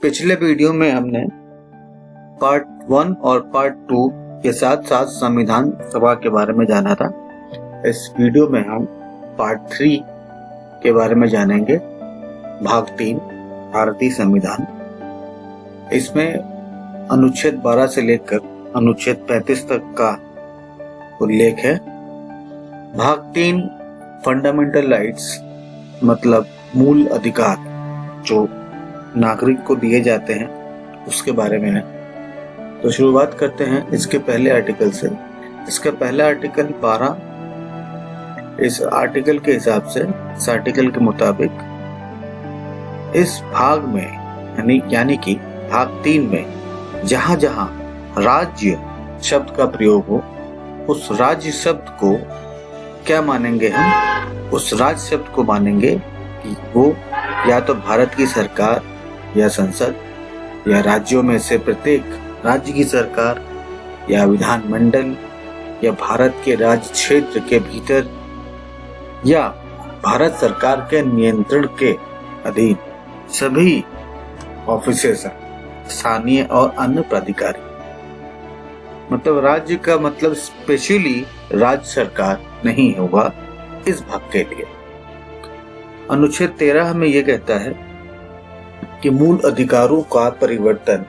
पिछले वीडियो में हमने पार्ट 1 और पार्ट 2 के साथ साथ संविधान सभा के बारे में जाना था। इस वीडियो में हम पार्ट 3 के बारे में जानेंगे, भाग 3 भारतीय संविधान। इसमें अनुच्छेद 12 से लेकर अनुच्छेद 35 तक का उल्लेख है। भाग 3 फंडामेंटल राइट्स मतलब मूल अधिकार जो नागरिक को दिए जाते हैं उसके बारे में है। तो शुरुआत करते हैं इसके पहले आर्टिकल से। इसका पहला आर्टिकल 12, इस आर्टिकल के हिसाब से, इस आर्टिकल के मुताबिक इस भाग में यानी कि भाग 3 में जहां जहां राज्य शब्द का प्रयोग हो, उस राज्य शब्द को क्या मानेंगे हम? उस राज्य शब्द को मानेंगे कि वो या तो भारत की सरकार या संसद या राज्यों में से प्रत्येक राज्य की सरकार या विधानमंडल या भारत के राज्य क्षेत्र के भीतर या भारत सरकार के नियंत्रण के अधीन सभी ऑफिसर्स, स्थानीय और अन्य प्राधिकारी। मतलब राज्य का मतलब स्पेशली राज्य सरकार नहीं होगा इस भाग के लिए। अनुच्छेद 13 हमें यह कहता है कि मूल अधिकारों का परिवर्तन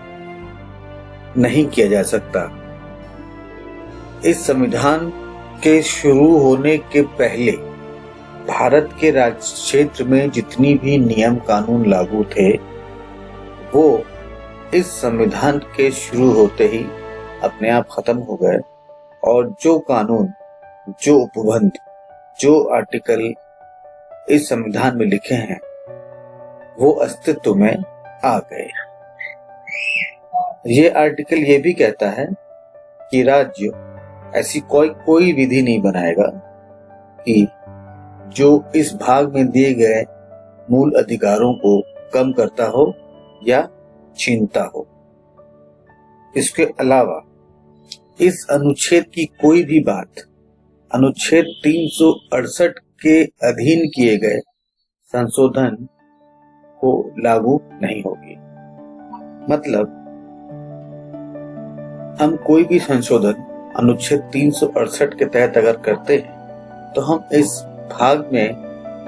नहीं किया जा सकता। इस संविधान के शुरू होने के पहले भारत के राज्य क्षेत्र में जितनी भी नियम कानून लागू थे वो इस संविधान के शुरू होते ही अपने आप खत्म हो गए, और जो कानून, जो उपबंध, जो आर्टिकल इस संविधान में लिखे हैं वो अस्तित्व में आ गए। ये आर्टिकल ये भी कहता है कि राज्य ऐसी कोई विधि नहीं बनाएगा कि जो इस भाग में दिए गए मूल अधिकारों को कम करता हो या छीनता हो। इसके अलावा इस अनुच्छेद की कोई भी बात अनुच्छेद 368 के अधीन किए गए संशोधन को लागू नहीं होगी। मतलब हम कोई भी संशोधन अनुच्छेद 368 के तहत अगर करते हैं तो हम इस भाग में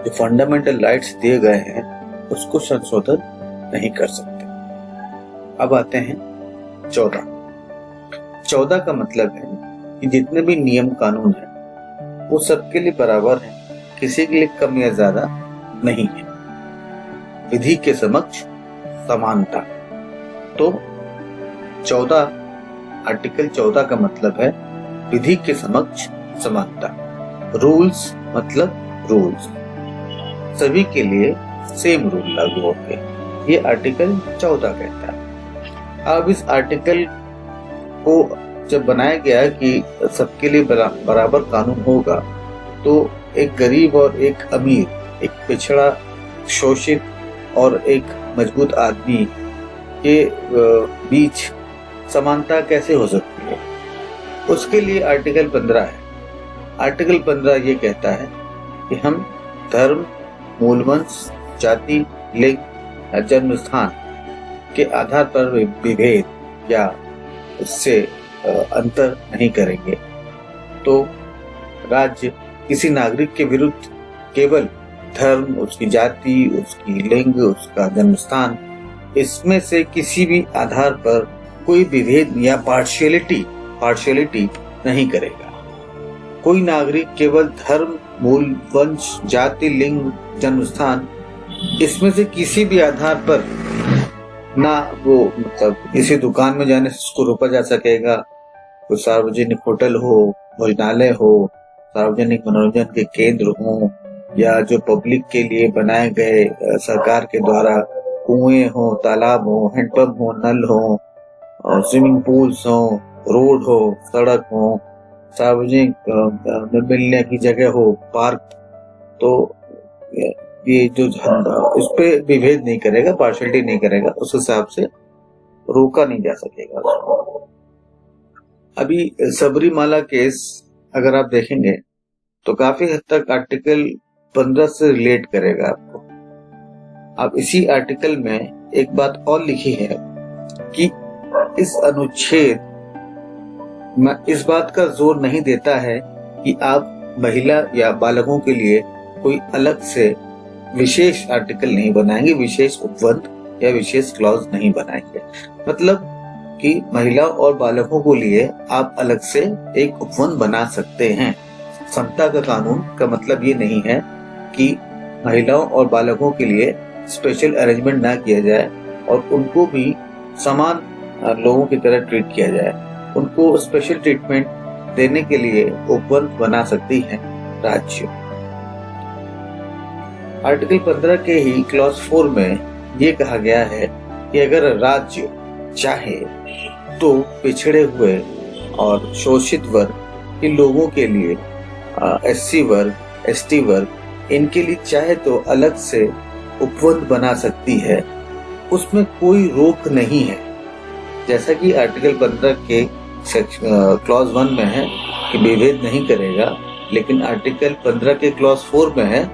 जो फंडामेंटल राइट्स दिए गए हैं उसको संशोधन नहीं कर सकते। अब आते हैं 14 का मतलब है कि जितने भी नियम कानून है वो सबके लिए बराबर है, किसी के लिए कम या ज्यादा नहीं है। विधि के समक्ष समानता। तो आर्टिकल 14 का मतलब है विधि के समक्ष समानता। रूल्स मतलब रूल्स, सभी के लिए सेम रूल लागू होंगे, ये आर्टिकल 14 कहता है। अब इस आर्टिकल को जब बनाया गया कि सबके लिए बराबर कानून होगा, तो एक गरीब और एक अमीर, एक पिछड़ा, शोषित और एक मजबूत आदमी के बीच समानता कैसे हो सकती है? उसके लिए आर्टिकल 15 है। आर्टिकल 15 ये कहता है कि हम धर्म, मूलवंश, जाति, लिंग या जन्म स्थान के आधार पर विभेद या उससे अंतर नहीं करेंगे। तो राज्य किसी नागरिक के विरुद्ध केवल धर्म, उसकी जाति, उसकी लिंग, उसका जन्म स्थान, इसमें से किसी भी आधार पर कोई विभेद या पार्शियलिटी नहीं करेगा। कोई नागरिक केवल धर्म, मूल वंश, जाति, लिंग, जन्म स्थान, इसमें से किसी भी आधार पर ना वो मतलब किसी दुकान में जाने से उसको रोका जा सकेगा, कोई सार्वजनिक होटल हो, भोजनालय हो, सार्वजनिक मनोरंजन के केंद्र हो, या जो पब्लिक के लिए बनाए गए सरकार के द्वारा कुएं हो, तालाब हो, हैंडपंप हो, नल हो, स्विमिंग पूल्स हो, रोड हो, सड़क हो, सार्वजनिक मिलने की जगह हो, पार्क, तो ये जो इस पे विभेद नहीं करेगा, पार्शियलिटी नहीं करेगा, उस हिसाब से रोका नहीं जा सकेगा उसको। अभी सबरीमाला केस अगर आप देखेंगे तो काफी हद तक आर्टिकल 15 से रिलेट करेगा आपको। अब इसी आर्टिकल में एक बात और लिखी है कि इस अनुच्छेद में इस बात का जोर नहीं देता है कि आप महिला या बालकों के लिए कोई अलग से विशेष आर्टिकल नहीं बनाएंगे, विशेष उपबंध या विशेष क्लॉज नहीं बनाएंगे। मतलब कि महिला और बालकों के लिए आप अलग से एक उपबंध बना सकते हैं। समता का कानून का मतलब ये नहीं है कि महिलाओं और बालकों के लिए स्पेशल अरेंजमेंट ना किया जाए और उनको भी समान लोगों की तरह ट्रीट किया जाए। उनको स्पेशल ट्रीटमेंट देने के लिए उपबंध बना सकती है राज्य। आर्टिकल 15 के ही क्लॉज 4 में ये कहा गया है कि अगर राज्य चाहे तो पिछड़े हुए और शोषित वर्ग के लोगों के लिए एससी वर्ग, एसटी वर्ग, इनके लिए चाहे तो अलग से उपबंध बना सकती है, उसमें कोई रोक नहीं है। जैसा कि आर्टिकल 15 के क्लॉज 1 में है कि विभेद नहीं करेगा, लेकिन आर्टिकल 15 के क्लॉज 4 में है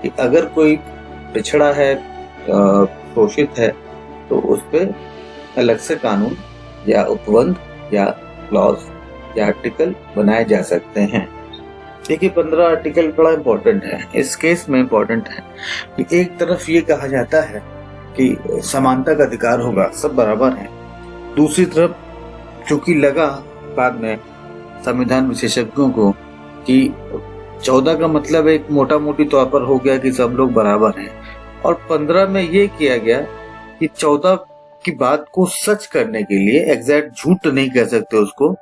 कि अगर कोई पिछड़ा है, शोषित है, तो उस पर अलग से कानून या उपबंध या क्लॉज या आर्टिकल बनाए जा सकते हैं। देखिए 15 आर्टिकल बड़ा इम्पोर्टेंट है, इस केस में इम्पोर्टेंट है कि एक तरफ ये कहा जाता है कि समानता का अधिकार होगा, सब बराबर हैं। दूसरी तरफ चूंकि लगा बाद में संविधान विशेषज्ञों को कि 14 का मतलब एक मोटा मोटी तौर पर हो गया कि सब लोग बराबर हैं, और 15 में ये किया गया कि 14 की बात को सच करने के लिए, एग्जैक्ट झूठ नहीं कह सकते उसको,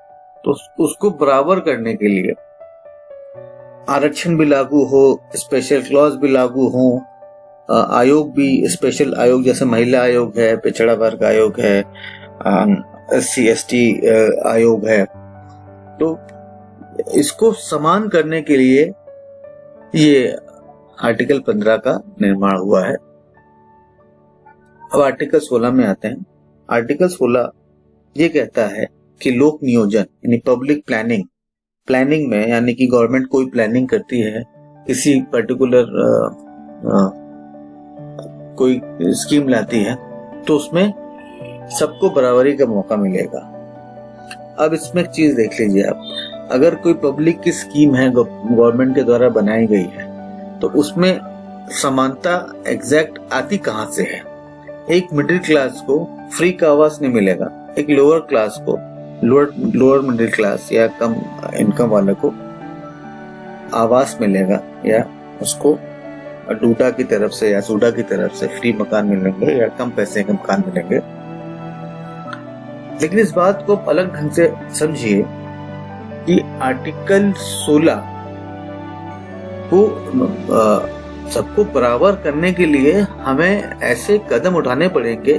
तो उसको बराबर करने के लिए आरक्षण भी लागू हो, स्पेशल क्लॉज भी लागू हो, आयोग भी, स्पेशल आयोग जैसे महिला आयोग है, पिछड़ा वर्ग आयोग है, SC ST आयोग है, तो इसको समान करने के लिए ये आर्टिकल 15 का निर्माण हुआ है। अब आर्टिकल 16 में आते हैं। आर्टिकल 16 ये कहता है कि लोक नियोजन यानी पब्लिक प्लानिंग में, यानी कि गवर्नमेंट कोई प्लानिंग करती है, किसी पर्टिकुलर कोई स्कीम लाती है, तो उसमें सबको बराबरी का मौका मिलेगा। अब इसमें एक चीज देख लीजिए आप, अगर कोई पब्लिक की स्कीम है, गवर्नमेंट के द्वारा बनाई गई है, तो उसमें समानता एग्जैक्ट आती कहां से है? एक मिडिल क्लास को फ्री का आवास नहीं मिलेगा, एक लोअर क्लास को, लोअर मिडिल क्लास या कम इनकम वाले को आवास मिलेगा, या उसको डूडा की तरफ से या सूडा की तरफ से फ्री मकान मिलेंगे या कम पैसे के मकान मिलेंगे। लेकिन इस बात को अलग ढंग से समझिए कि आर्टिकल 16 को सबको बराबर करने के लिए हमें ऐसे कदम उठाने पड़ेंगे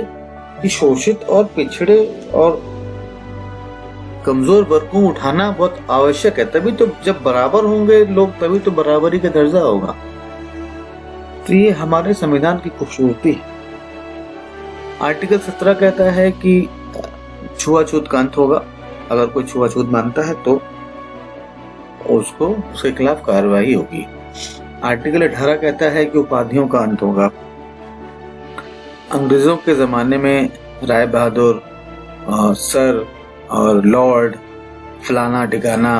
कि शोषित और पिछड़े और कमजोर वर्ग को उठाना बहुत आवश्यक है। तभी तो जब बराबर होंगे लोग, तभी तो बराबरी का दर्जा होगा। तो ये हमारे संविधान की खूबसूरती है। आर्टिकल 17 कहता है कि छुआछूत का अंत होगा। अगर कोई छुआछूत मानता है तो उसके खिलाफ कार्रवाई होगी। आर्टिकल 18 कहता है कि उपाधियों का अंत होगा। अंग्रेजों के जमाने में राय बहादुर, सर और लॉर्ड, फलाना ठिकाना,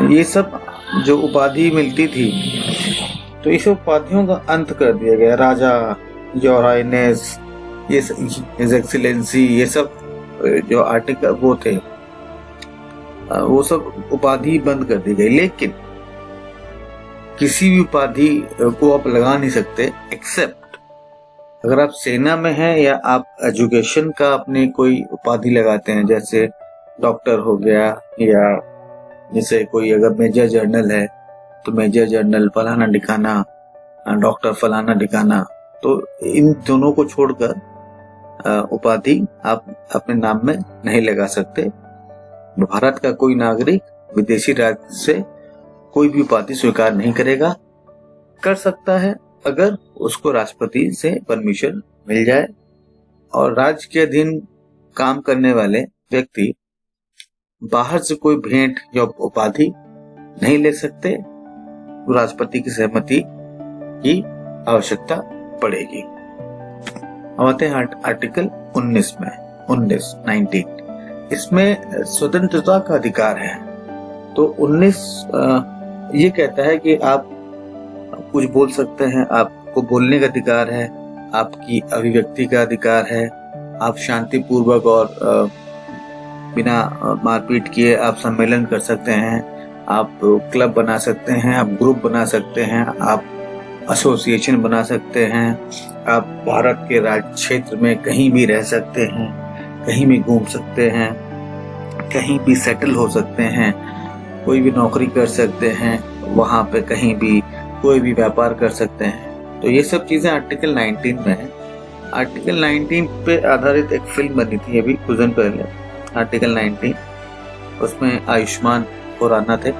ये सब जो उपाधि मिलती थी, तो इस उपाधियों का अंत कर दिया गया। राजा, योर हाइनेस, ये हिज एक्सीलेंसी, ये सब जो आर्टिकल वो थे, वो सब उपाधि बंद कर दी गई। लेकिन किसी भी उपाधि को आप लगा नहीं सकते एक्सेप्ट अगर आप सेना में हैं या आप एजुकेशन का अपनी कोई उपाधि लगाते हैं, जैसे डॉक्टर हो गया, या जैसे कोई अगर मेजर जनरल है तो मेजर जनरल फलाना ठिकाना, डॉक्टर फलाना ठिकाना। तो इन दोनों को छोड़कर उपाधि आप अपने नाम में नहीं लगा सकते। भारत का कोई नागरिक विदेशी राज्य से कोई भी उपाधि स्वीकार नहीं करेगा। कर सकता है अगर उसको राष्ट्रपति से परमिशन मिल जाए, और राज्य के अधीन काम करने वाले व्यक्ति बाहर से कोई भेंट या उपाधि नहीं ले सकते। राष्ट्रपति की सहमति की आवश्यकता पड़ेगी। अब आते हैं आर्टिकल 19 में, 19 इसमें स्वतंत्रता का अधिकार है। तो 19 ये कहता है कि आप कुछ बोल सकते हैं, आपको बोलने का अधिकार है, आपकी अभिव्यक्ति का अधिकार है, आप शांतिपूर्वक और बिना मारपीट किए आप सम्मेलन कर सकते हैं, आप क्लब बना सकते हैं, आप ग्रुप बना सकते हैं, आप एसोसिएशन बना सकते हैं, आप भारत के राज्य क्षेत्र में कहीं भी रह सकते हैं, कहीं भी घूम सकते हैं, कहीं भी सेटल हो सकते हैं, कोई भी नौकरी कर सकते हैं, वहां पे कहीं भी कोई भी व्यापार कर सकते हैं। तो ये सब चीजें आर्टिकल 19 में है। आर्टिकल 19 पे आधारित एक फिल्म बनी थी अभी कुछ दिन पहले, आर्टिकल 19, उसमें आयुष्मान खुराना थे।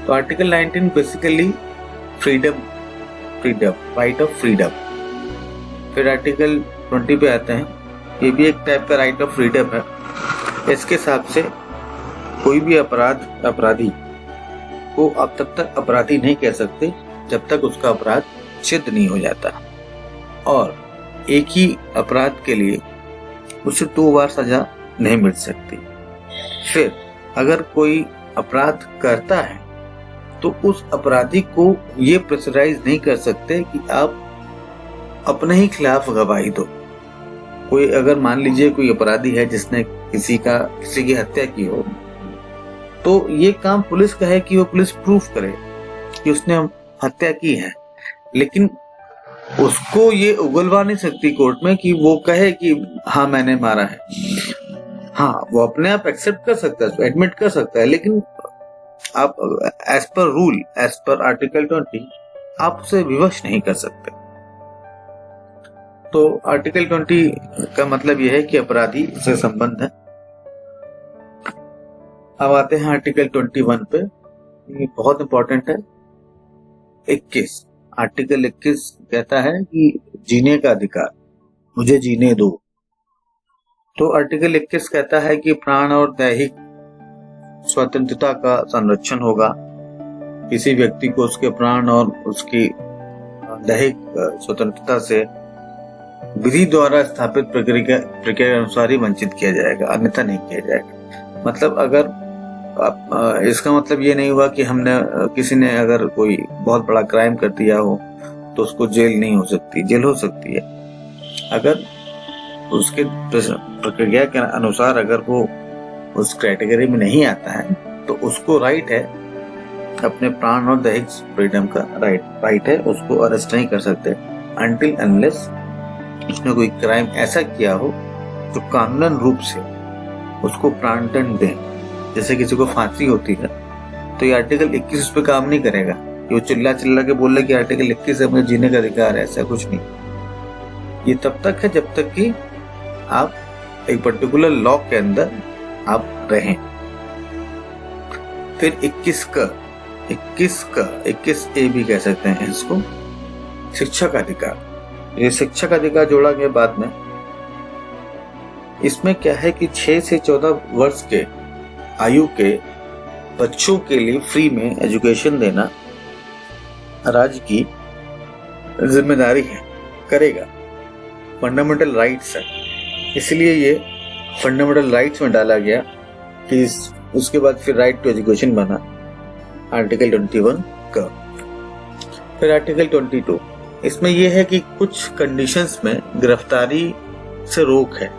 तो article 19 basically freedom, right of freedom. फिर आर्टिकल 20 पे आते हैं, ये भी एक टाइप का राइट ऑफ फ्रीडम है। इसके हिसाब से कोई भी अपराधी को अब तब तक अपराधी नहीं कह सकते जब तक उसका अपराध सिद्ध नहीं हो जाता, और एक ही अपराध के लिए उसे 2 बार सजा नहीं मिल सकती। फिर अगर कोई अपराध करता है तो उस अपराधी को ये प्रेशराइज नहीं कर सकते कि आप अपने ही खिलाफ गवाही दो। कोई अगर मान लीजिए कोई अपराधी है जिसने किसी की हत्या की हो, तो ये काम पुलिस का है कि वो पुलिस प्रूफ करे कि उसने हत्या की है, लेकिन उसको ये उगलवा नहीं सकती कोर्ट में कि वो कहे कि हाँ मैंने मारा है। हाँ, वो अपने आप एक्सेप्ट कर सकता है, एडमिट कर सकता है, लेकिन आप as per rule, as per article 20 आप उसे विवश नहीं कर सकते। तो आर्टिकल 20 का मतलब यह है कि अपराधी से संबंध है। अब आते हैं आर्टिकल 21 पे, ये बहुत इंपॉर्टेंट है। 21, आर्टिकल 21 कहता है कि जीने का अधिकार, मुझे जीने दो। तो आर्टिकल 21 कहता है कि प्राण और दैहिक स्वतंत्रता का संरक्षण होगा। किसी व्यक्ति को उसके प्राण और उसकी दैहिक स्वतंत्रता से विधि द्वारा स्थापित प्रक्रिया के अनुसार ही वंचित किया जाएगा, अन्यथा नहीं किया जाएगा। मतलब अगर इसका मतलब ये नहीं हुआ कि किसी ने अगर कोई बहुत बड़ा क्राइम कर दिया हो तो उसको जेल नहीं हो सकती, जेल हो सकती है। अगर उसके प्रक्रिया के अनुसार अगर वो उस कैटेगरी में नहीं आता है तो उसको राइट है, अपने प्राण और दैहिक फ्रीडम का राइट है, उसको अरेस्ट नहीं कर सकते अनटिल अनलेस उसने कोई क्राइम ऐसा किया हो जो कानूनन रूप से उसको प्राणदंड दे। जैसे किसी को फांसी होती है तो ये आर्टिकल 21 उस पर काम नहीं करेगा कि वो चिल्ला के बोले कि आर्टिकल 21 है, मुझे जीने का अधिकार है, ऐसा कुछ नहीं। ये तब तक है जब तक कि आप एक पर्टिकुलर लॉ के अंदर आप रहें। फिर 21A भी कह सकते हैं इसको, शिक्षा का अधिकार। ये शिक्षा का अधिकार जोड़ा गया बाद में। इसमें क्या है कि 6 से 14 वर्ष के आयु के बच्चों के लिए फ्री में एजुकेशन देना राज्य की जिम्मेदारी है, करेगा। फंडामेंटल राइट्स है, इसलिए ये फंडामेंटल राइट्स में डाला गया कि उसके बाद फिर राइट टू एजुकेशन बना आर्टिकल 21 का। फिर आर्टिकल 22, इसमें यह है कि कुछ कंडीशंस में गिरफ्तारी से रोक है।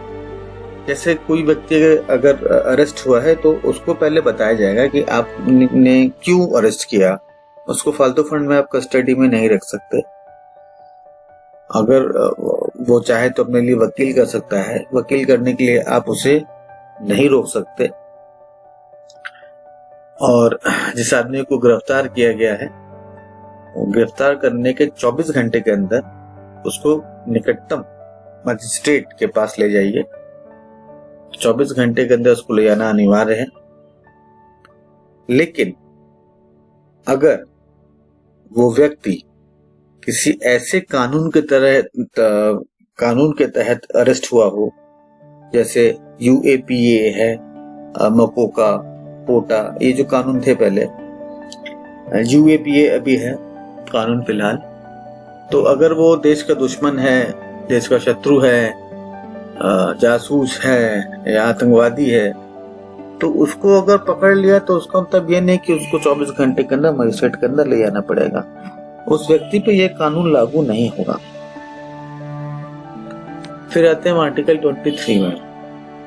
जैसे कोई व्यक्ति अगर अरेस्ट हुआ है तो उसको पहले बताया जाएगा कि आपने क्यों अरेस्ट किया। उसको फालतू फंड में आप कस्टडी में नहीं रख सकते। अगर वो चाहे तो अपने लिए वकील कर सकता है, वकील करने के लिए आप उसे नहीं रोक सकते। और जिस आदमी को गिरफ्तार किया गया है, गिरफ्तार करने के 24 घंटे के अंदर उसको निकटतम मजिस्ट्रेट के पास ले जाइए। 24 घंटे के अंदर उसको ले जाना अनिवार्य है। लेकिन अगर वो व्यक्ति किसी ऐसे कानून के तहत अरेस्ट हुआ हो, जैसे UAPA है, मकोका, पोटा, ये जो कानून थे पहले, UAPA अभी है कानून फिलहाल। तो अगर वो देश का दुश्मन है देश का शत्रु है, जासूस है या आतंकवादी है, तो उसको अगर पकड़ लिया तो उसका मतलब ये नहीं कि उसको 24 घंटे के अंदर मजिस्ट्रेट के अंदर ले जाना पड़ेगा। उस व्यक्ति पे यह कानून लागू नहीं होगा। फिर आते हैं आर्टिकल 23 में,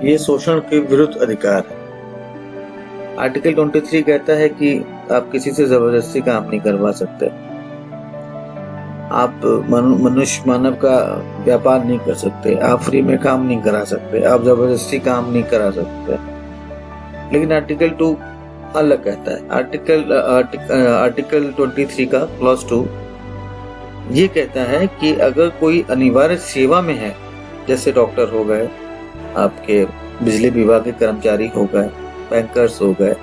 ये शोषण के विरुद्ध अधिकार है। आर्टिकल 23 कहता है कि आप किसी से जबरदस्ती काम नहीं करवा सकते, आप मनुष्य मानव का व्यापार नहीं कर सकते, आप फ्री में काम नहीं करा सकते, आप जबरदस्ती काम नहीं करा सकते। लेकिन आर्टिकल 2 अलग कहता है। आर्टिकल 23 का क्लॉज 2 ये कहता है कि अगर कोई अनिवार्य सेवा में है, जैसे डॉक्टर हो गए, आपके बिजली विभाग के कर्मचारी हो गए, बैंकर्स हो गए,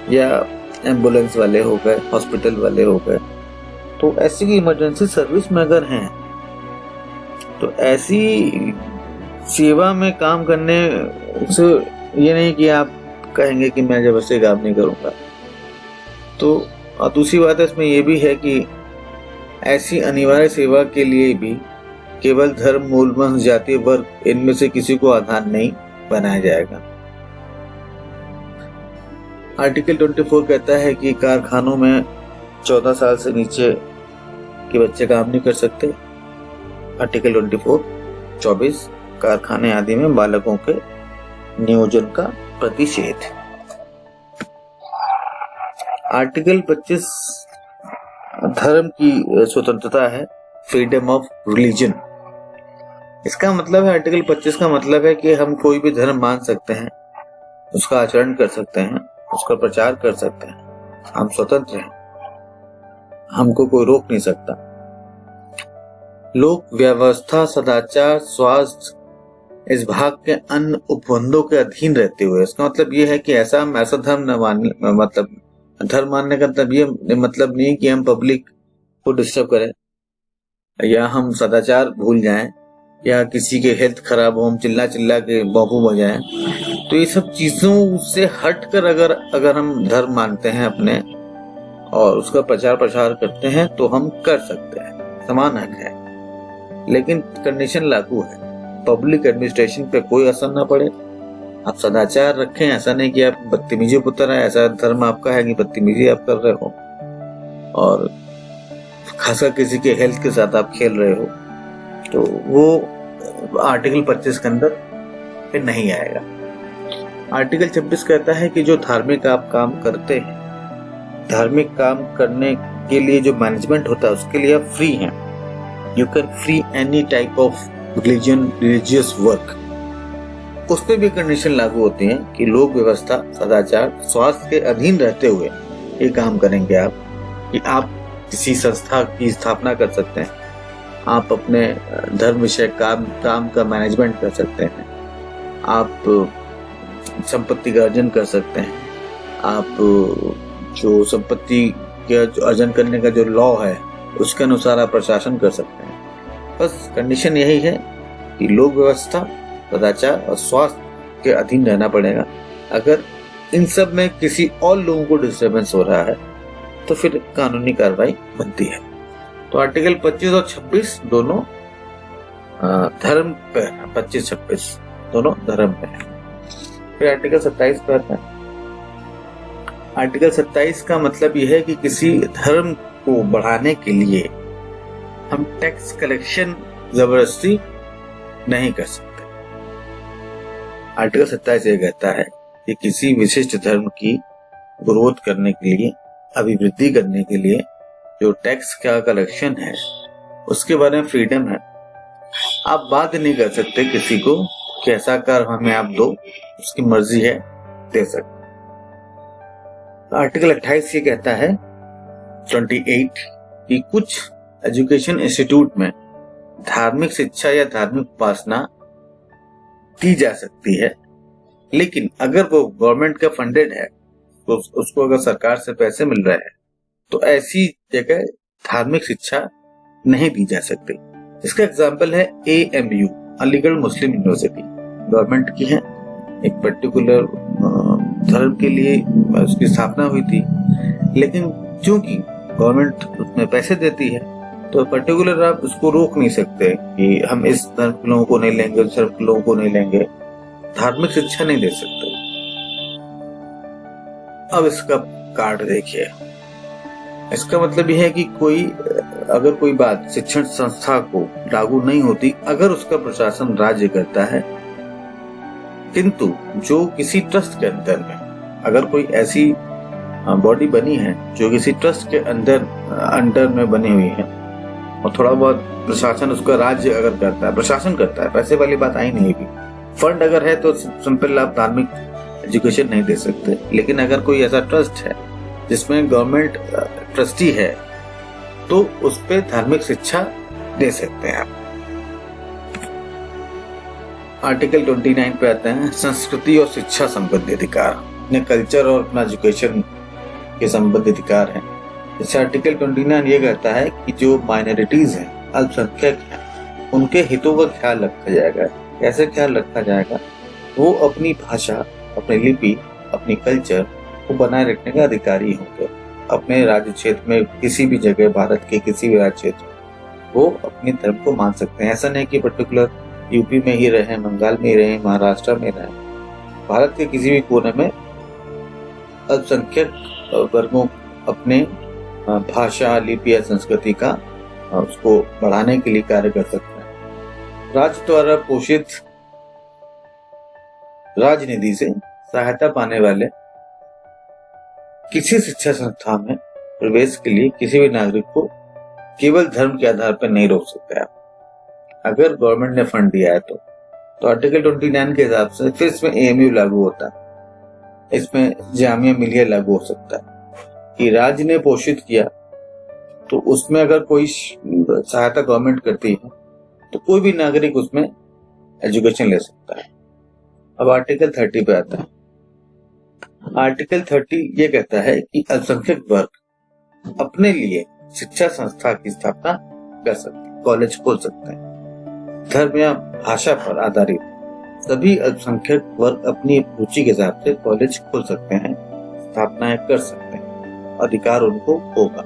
या एम्बुलेंस वाले हो गए, हॉस्पिटल वाले हो गए, तो ऐसी इमरजेंसी सर्विस में अगर हैं, तो ऐसी सेवा में काम करने से ये नहीं कि आप कहेंगे कि मैं जबरदस्ती काम नहीं करूंगा। तो दूसरी बात है इसमें ये भी है कि ऐसी अनिवार्य सेवा के लिए भी केवल धर्म, मूल, वंश, जाति, वर्ग इनमें से किसी को आधार नहीं बनाया जाएगा। आर्टिकल 24 कहता है कि कारखानों में 14 साल से नीचे के बच्चे काम नहीं कर सकते। आर्टिकल 24 कारखाने आदि में बालकों के नियोजन का प्रतिषेध। आर्टिकल 25 धर्म की स्वतंत्रता है, फ्रीडम ऑफ रिलीजन। इसका मतलब है, आर्टिकल 25 का मतलब है कि हम कोई भी धर्म मान सकते हैं, उसका आचरण कर सकते हैं, उसका प्रचार कर सकते हैं, हम स्वतंत्र हैं, हमको कोई रोक नहीं सकता। लोक व्यवस्था, सदाचार, स्वास्थ्य इस भाग के अन्य उपबंधों के अधीन रहते हुए, इसका मतलब ये है कि ऐसा धर्म न मानने, मतलब धर्म मानने का मतलब ये मतलब नहीं कि हम पब्लिक को डिस्टर्ब करें, या हम सदाचार भूल जाएं, या किसी के हेल्थ खराब हो हम चिल्ला चिल्ला के बौखू बजाएं। तो ये सब चीजों से हटकर अगर हम धर्म मानते हैं अपने और उसका प्रचार प्रसार करते हैं तो हम कर सकते हैं, समान हक है। लेकिन कंडीशन लागू है, पब्लिक एडमिनिस्ट्रेशन पे कोई असर ना पड़े, आप सदाचार रखें, ऐसा नहीं कि आप बदतमीजी पुत्र है, ऐसा धर्म आपका है कि बदतमीजी आप कर रहे हो, और खासकर किसी के हेल्थ के साथ आप खेल रहे हो, तो वो आर्टिकल 25 के अंदर फिर नहीं आएगा। आर्टिकल 26 कहता है कि जो धार्मिक आप काम करते हैं, धार्मिक काम करने के लिए जो मैनेजमेंट होता है उसके लिए आप फ्री हैं, you can free any type of religious work. उस पर भी कंडीशन लागू होती है कि लोक व्यवस्था, सदाचार, स्वास्थ्य के अधीन रहते हुए ये काम करेंगे आप, कि आप किसी संस्था की स्थापना कर सकते हैं, आप अपने धर्म विषय काम का मैनेजमेंट कर सकते हैं, आप संपत्ति का अर्जन कर सकते हैं, आप जो संपत्ति के अर्जन करने का जो लॉ है उसके अनुसार आप प्रशासन कर सकते हैं। बस कंडीशन यही है कि लोक व्यवस्था, सदाचार और स्वास्थ्य के अधीन रहना पड़ेगा। अगर इन सब में किसी और लोगों को डिस्टर्बेंस हो रहा है तो फिर कानूनी कार्रवाई बनती है। तो आर्टिकल 25 और 26 दोनों धर्म पे है, 25-26 दोनों धर्म पे है। फिर आर्टिकल 27 पे आता है। आर्टिकल 27 का मतलब यह है कि किसी धर्म को बढ़ाने के लिए हम टैक्स कलेक्शन जबरदस्ती नहीं कर सकते। आर्टिकल 27 ये कहता है कि किसी विशिष्ट धर्म की ग्रोथ करने के लिए, अभिवृद्धि करने के लिए जो टैक्स का कलेक्शन है उसके बारे में फ्रीडम है। आप बाध्य नहीं कर सकते किसी को कि ऐसा कर हमें आप दो, उसकी मर्जी है, दे सकते। आर्टिकल 28 ये कहता है 28 कि कुछ एजुकेशन इंस्टीट्यूट में धार्मिक शिक्षा या धार्मिक उपासना दी जा सकती है, लेकिन अगर वो गवर्नमेंट का फंडेड है, तो उसको अगर सरकार से पैसे मिल रहे हैं, तो ऐसी जगह धार्मिक शिक्षा नहीं दी जा सकती। इसका एग्जाम्पल है AMU, अलीगढ़ मुस्लिम यूनिवर्सिटी, गवर्नमेंट की है, एक पर्टिकुलर धर्म के लिए उसकी स्थापना हुई थी, लेकिन चूंकि गवर्नमेंट उसमें पैसे देती है तो पर्टिकुलर आप उसको रोक नहीं सकते कि हम इस धर्म के लोगों को नहीं लेंगे, उस धर्म के लोगों को नहीं लेंगे। धार्मिक शिक्षा नहीं दे सकते। अब इसका कार्ड देखिए। इसका मतलब यह है कि अगर कोई बात शिक्षण संस्था को लागू नहीं होती अगर उसका प्रशासन राज्य करता है, किंतु जो किसी ट्रस्ट के अंदर में अगर कोई ऐसी बॉडी बनी है जो किसी ट्रस्ट के अंडर में बनी हुई है और थोड़ा बहुत प्रशासन उसका राज्य अगर करता है, प्रशासन करता है, पैसे वाली बात आई नहीं भी, फंड अगर है तो सिंपल आप धार्मिक एजुकेशन नहीं दे सकते। लेकिन अगर कोई ऐसा ट्रस्ट है जिसमें गवर्नमेंट ट्रस्टी है तो उस पर धार्मिक शिक्षा दे सकते हैं आप। आर्टिकल 29 पे आते हैं संस्कृति और शिक्षा संबंधी अधिकार। अपने कल्चर और अपना एजुकेशन के संबंधी अधिकार है। जैसे आर्टिकल 29 ये कहता है कि जो माइनॉरिटीज हैं, अल्पसंख्यक हैं, उनके हितों का ख्याल रखा जाएगा। कैसे ख्याल रखा जाएगा? वो अपनी भाषा, अपनी लिपि, अपनी कल्चर को बनाए रखने का अधिकारी होंगे। अपने राज्य क्षेत्र में किसी भी जगह, भारत के किसी भी राज्य क्षेत्र वो अपने धर्म को मान सकते हैं। ऐसा नहीं कि पर्टिकुलर यूपी में ही रहे, बंगाल में ही रहे, महाराष्ट्र में रहे। भारत के किसी भी कोने में अल्पसंख्यक वर्गों अपने भाषा, लिपि या संस्कृति का उसको बढ़ाने के लिए कार्य कर सकते हैं। राज्य द्वारा पोषित राजनिधि से सहायता पाने वाले किसी शिक्षा संस्था में प्रवेश के लिए किसी भी नागरिक को केवल धर्म के आधार पर नहीं रोक सकते आप। अगर गवर्नमेंट ने फंड दिया है तो आर्टिकल 29 के हिसाब से फिर इसमें AMU लागू होता है, इसमें जामिया मिलिया लागू हो सकता है कि राज्य ने पोषित किया तो उसमें अगर कोई सहायता गवर्नमेंट करती है तो कोई भी नागरिक उसमें एजुकेशन ले सकता है। अब आर्टिकल 30 पे आता है। आर्टिकल 30 ये कहता है कि अल्पसंख्यक वर्ग अपने लिए शिक्षा संस्था की स्थापना कर सकते हैं, कॉलेज खोल सकते हैं। धर्म या भाषा पर आधारित सभी अल्पसंख्यक वर्ग अपनी रुचि के हिसाब से कॉलेज खोल सकते हैं, स्थापनाएं कर सकते हैं, अधिकार उनको होगा।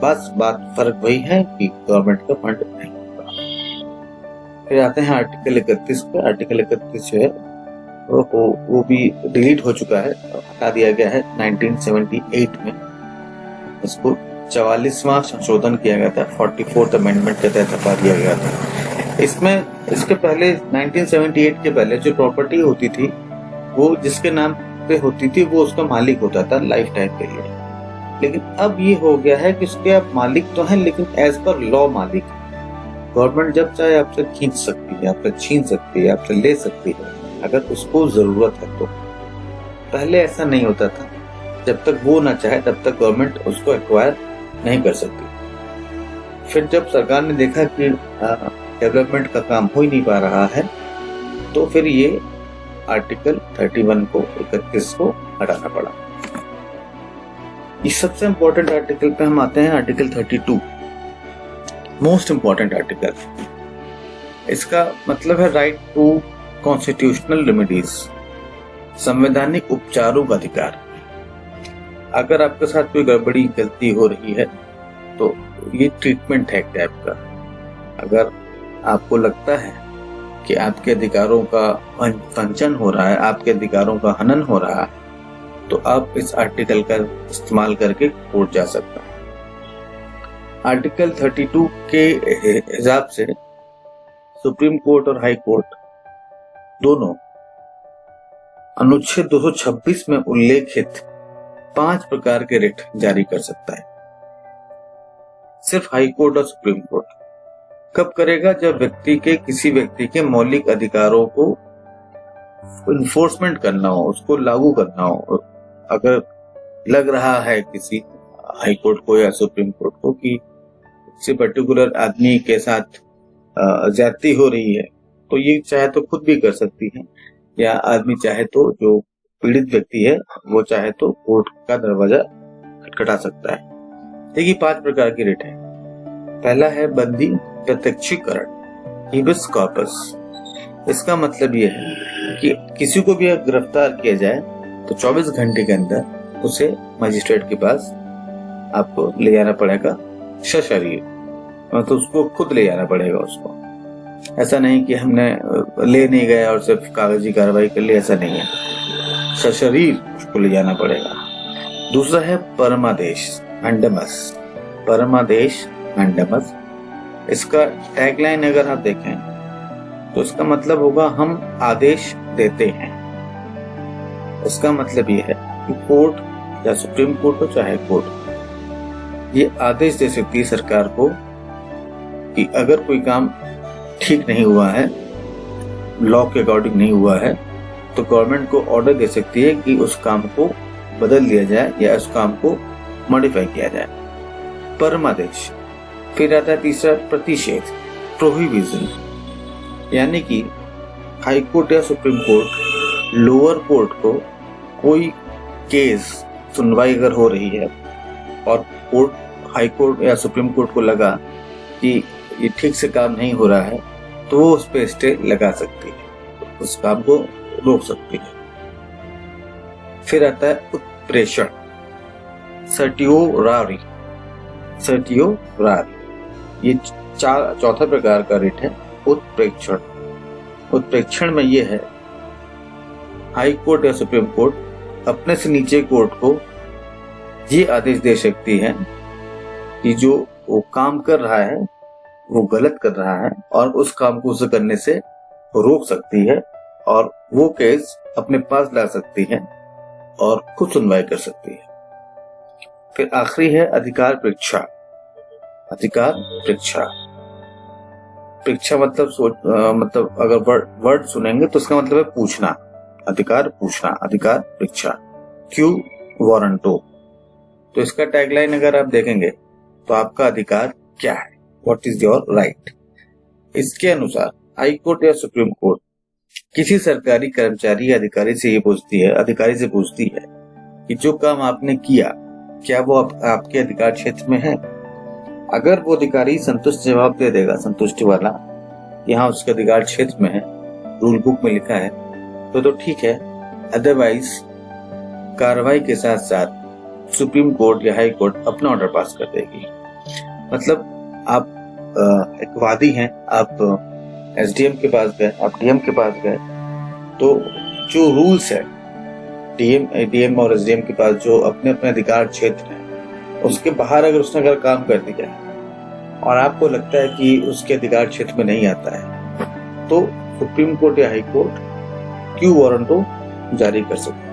बस बात फर्क वही है कि गवर्नमेंट का फंड नहीं होगा। फिर आते हैं आर्टिकल 31 पे। आर्टिकल 31 जो है वो भी डिलीट हो चुका है, हटा दिया गया है 1978 में। इसको 44वां संशोधन किया गया था, 44th अमेंडमेंट के तहत हटा दिया गया था। इसके पहले 1978 के पहले जो प्रॉपर्टी होती थी वो जिसके नाम पे होती थी वो उसका मालिक होता था लाइफ टाइम के लिए। लेकिन अब ये हो गया है कि उसके आप मालिक तो हैं लेकिन एज पर लॉ मालिक। गवर्नमेंट जब चाहे आपसे खींच सकती है, आपसे छीन सकती है, आपसे ले सकती है अगर उसको जरूरत है तो। पहले ऐसा नहीं होता था, जब तक वो ना चाहे तब तक गवर्नमेंट उसको एक्वायर नहीं कर सकती। फिर जब सरकार ने देखा कि डेवलपमेंट का काम हो ही नहीं पा रहा है तो फिर ये आर्टिकल 31 को हटाना पड़ा। इस सबसे इम्पोर्टेंट आर्टिकल पे हम आते हैं, आर्टिकल 32, मोस्ट इम्पोर्टेंट आर्टिकल। इसका मतलब है राइट टू कॉन्स्टिट्यूशनल रेमेडीज, संवैधानिक उपचारों का अधिकार। अगर आपके साथ कोई गड़बड़ी गलती हो रही है तो ये ट्रीटमेंट है टाइप का। अगर आपको लगता है कि आपके अधिकारों का वंचन हो रहा है, आपके अधिकारों का हनन हो रहा है, तो आप इस आर्टिकल का इस्तेमाल करके कोर्ट जा सकते हैं। आर्टिकल 32 के हिसाब से सुप्रीम कोर्ट और हाई कोर्ट दोनों अनुच्छेद 226 में उल्लेखित 5 प्रकार के रिट जारी कर सकता है। सिर्फ हाई कोर्ट और सुप्रीम कोर्ट। कब करेगा? जब किसी व्यक्ति के मौलिक अधिकारों को इन्फोर्समेंट करना हो, उसको लागू करना हो। अगर लग रहा है किसी हाई कोर्ट को या सुप्रीम कोर्ट को कि किसी पर्टिकुलर आदमी के साथ ज्यादती हो रही है तो ये चाहे तो खुद भी कर सकती है, या आदमी चाहे तो, जो पीड़ित व्यक्ति है वो चाहे तो कोर्ट का दरवाजा खटखटा सकता है। देखिए 5 प्रकार की रिट है। पहला है बंदी प्रत्यक्षीकरण, हिबिस कॉर्पस। इसका मतलब ये है कि किसी को भी गिरफ्तार किया जाए तो 24 घंटे के अंदर उसे मजिस्ट्रेट के पास आपको ले जाना पड़ेगा सशरीर। तो उसको खुद ले जाना पड़ेगा उसको। ऐसा नहीं कि हमने ले नहीं गया और सिर्फ कागजी कार्रवाई कर ली, ऐसा नहीं है, सशरीर उसको ले जाना पड़ेगा। दूसरा है परमादेश मैंडेमस। परमादेश मैंडेमस, इसका टैगलाइन अगर आप देखें तो इसका मतलब होगा हम आदेश देते हैं। इसका मतलब ये है कि कोर्ट या सुप्रीम कोर्ट हो चाहे कोर्ट, ये आदेश दे सकती है सरकार को कि अगर कोई काम ठीक नहीं हुआ है, लॉ के अकॉर्डिंग नहीं हुआ है, तो गवर्नमेंट को ऑर्डर दे सकती है कि उस काम को बदल दिया जाए या उस काम को मॉडिफाई किया जाए। परमादेश। फिर आता है तीसरा प्रतिषेध, प्रोहिबिशन, यानी कि हाई कोर्ट या सुप्रीम कोर्ट लोअर कोर्ट को कोई केस सुनवाई अगर हो रही है और कोर्ट हाई कोर्ट या सुप्रीम कोर्ट को लगा कि ये ठीक से काम नहीं हो रहा है, तो वो उस पर स्टे लगा सकती है, उस काम को रोक सकती है। फिर आता है उत्प्रेषण, सर्टियोरारी। सर्टियोरारी ये चौथा प्रकार का रिट है उत्प्रेक्षण। उत्प्रेक्षण में ये है हाई कोर्ट या सुप्रीम कोर्ट अपने से नीचे कोर्ट को ये आदेश दे सकती है कि जो वो काम कर रहा है वो गलत कर रहा है और उस काम को उसे करने से रोक सकती है और वो केस अपने पास ला सकती है और खुद सुनवाई कर सकती है। फिर आखिरी है अधिकार परीक्षा। अधिकार परीक्षा, परीक्षा मतलब अगर वर्ड सुनेंगे तो उसका मतलब है पूछना, अधिकार पूछना, अधिकार परीक्षा, क्यू वारंटो। तो इसका टैगलाइन अगर आप देखेंगे तो आपका अधिकार क्या है, व्हाट इज योर राइट। इसके अनुसार हाई कोर्ट या सुप्रीम कोर्ट किसी सरकारी कर्मचारी या अधिकारी से पूछती है कि जो काम आपने किया क्या वो आपके अधिकार क्षेत्र में है। अगर वो अधिकारी संतुष्ट जवाब दे देगा, संतुष्टि वाला, यहाँ उसके अधिकार क्षेत्र में है, रूल बुक में लिखा है, तो ठीक है। अदरवाइज कार्रवाई के साथ साथ सुप्रीम कोर्ट या हाई कोर्ट अपना ऑर्डर पास कर देगी। मतलब आप एक वादी हैं, आप एसडीएम के पास गए, आप डीएम के पास गए, तो जो रूल्स है डीएम और एसडीएम के पास जो अपने अपने अधिकार क्षेत्र है, उसके बाहर अगर उसने काम कर दिया और आपको लगता है कि उसके अधिकार क्षेत्र में नहीं आता है, तो सुप्रीम कोर्ट या हाई कोर्ट क्यू वारंटो जारी कर सकते हैं।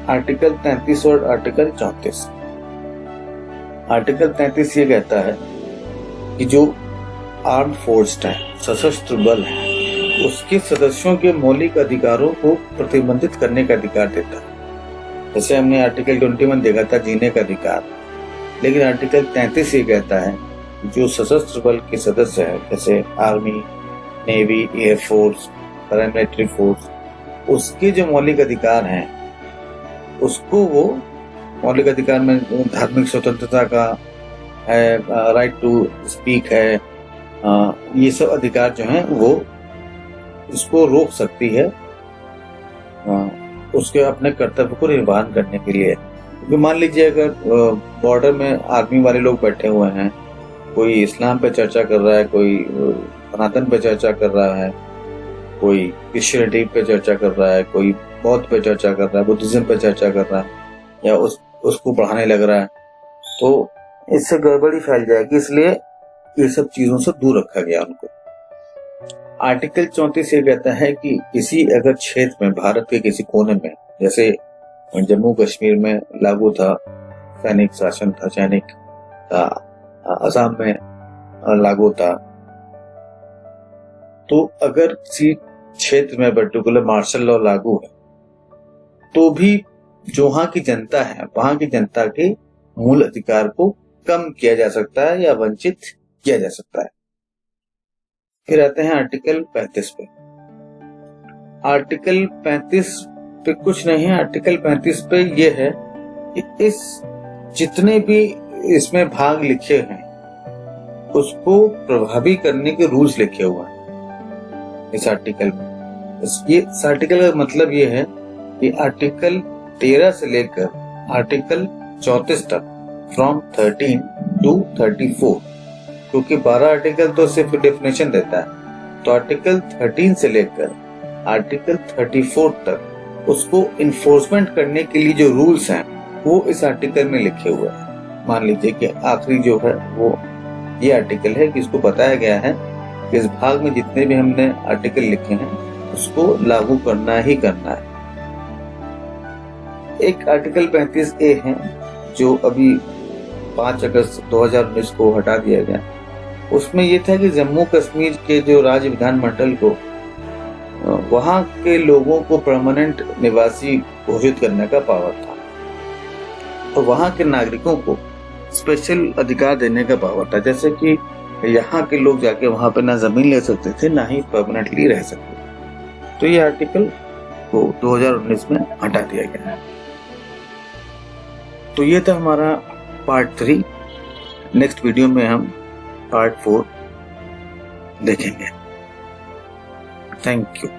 आर्टिकल 33 और आर्टिकल 34। आर्टिकल 33 ये कहता है कि जो आर्म फोर्स है, सशस्त्र बल है, उसके सदस्यों के मौलिक अधिकारों को प्रतिबंधित करने का अधिकार देता है। जैसे हमने आर्टिकल 21 देखा था, जीने का अधिकार, लेकिन आर्टिकल 33 ये कहता है जो सशस्त्र बल के सदस्य है, जैसे army, navy, air force, paramilitary force, उसके जो मौलिक अधिकार हैं उसको वो मौलिक अधिकार में धार्मिक स्वतंत्रता का है, राइट टू स्पीक है, ये सब अधिकार जो हैं वो इसको रोक सकती है उसके अपने कर्तव्य को निर्वहन करने के लिए। क्योंकि मान लीजिए अगर बॉर्डर में आर्मी वाले लोग बैठे हुए हैं, कोई इस्लाम पे चर्चा कर रहा है, कोई सनातन पे चर्चा कर रहा है, कोई क्रिश्चियनिटी पे चर्चा कर रहा है, कोई बौद्ध पे चर्चा कर रहा है, बुद्धिज्म पे चर्चा कर रहा है, या उसको पढ़ाने लग रहा है, तो इससे गड़बड़ी फैल जाएगी। इसलिए ये सब चीजों से दूर रखा गया उनको। आर्टिकल 34 ये कहता है कि किसी अगर क्षेत्र में, भारत के किसी कोने में, जैसे जम्मू कश्मीर में लागू था, सैनिक शासन था, सैनिक था, असम में लागू था, तो अगर किसी क्षेत्र में पर्टिकुलर मार्शल लॉ लागू है, तो भी जो वहां की जनता है, वहां की जनता के मूल अधिकार को कम किया जा सकता है या वंचित किया जा सकता है। फिर आते हैं आर्टिकल 35 पे। आर्टिकल 35 पे कुछ नहीं है। आर्टिकल 35 पे ये है कि इस जितने भी इसमें भाग लिखे हैं उसको प्रभावी करने के रूल्स लिखे हुए हैं इस आर्टिकल में। इस आर्टिकल का मतलब ये है कि आर्टिकल 13 से लेकर आर्टिकल 34 तक, फ्रॉम 13 टू 34, क्योंकि 12 आर्टिकल तो सिर्फ डेफिनेशन देता है, तो आर्टिकल 13 से लेकर आर्टिकल 34 तक उसको इन्फोर्समेंट करने के लिए जो रूल्स हैं वो इस आर्टिकल में लिखे हुए हैं। मान लीजिए कि आखिरी जो है वो ये आर्टिकल है कि इसको बताया गया है कि इस भाग में जितने भी हमने आर्टिकल लिखे हैं उसको लागू करना ही करना है। एक आर्टिकल 35A है जो अभी 5 अगस्त 2019 को हटा दिया गया। उसमें ये था कि जम्मू कश्मीर के जो राज्य विधानमंडल को वहां के लोगों को परमानेंट निवासी घोषित करने का पावर था, तो वहां के नागरिकों को स्पेशल अधिकार देने का पावर था, जैसे कि यहाँ के लोग जाके वहां पे ना जमीन ले सकते थे ना ही परमानेंटली रह सकते थे। तो ये आर्टिकल को 2019 में हटा दिया गया है। तो ये था हमारा पार्ट 3। नेक्स्ट वीडियो में हम पार्ट 4 देखेंगे। Thank you.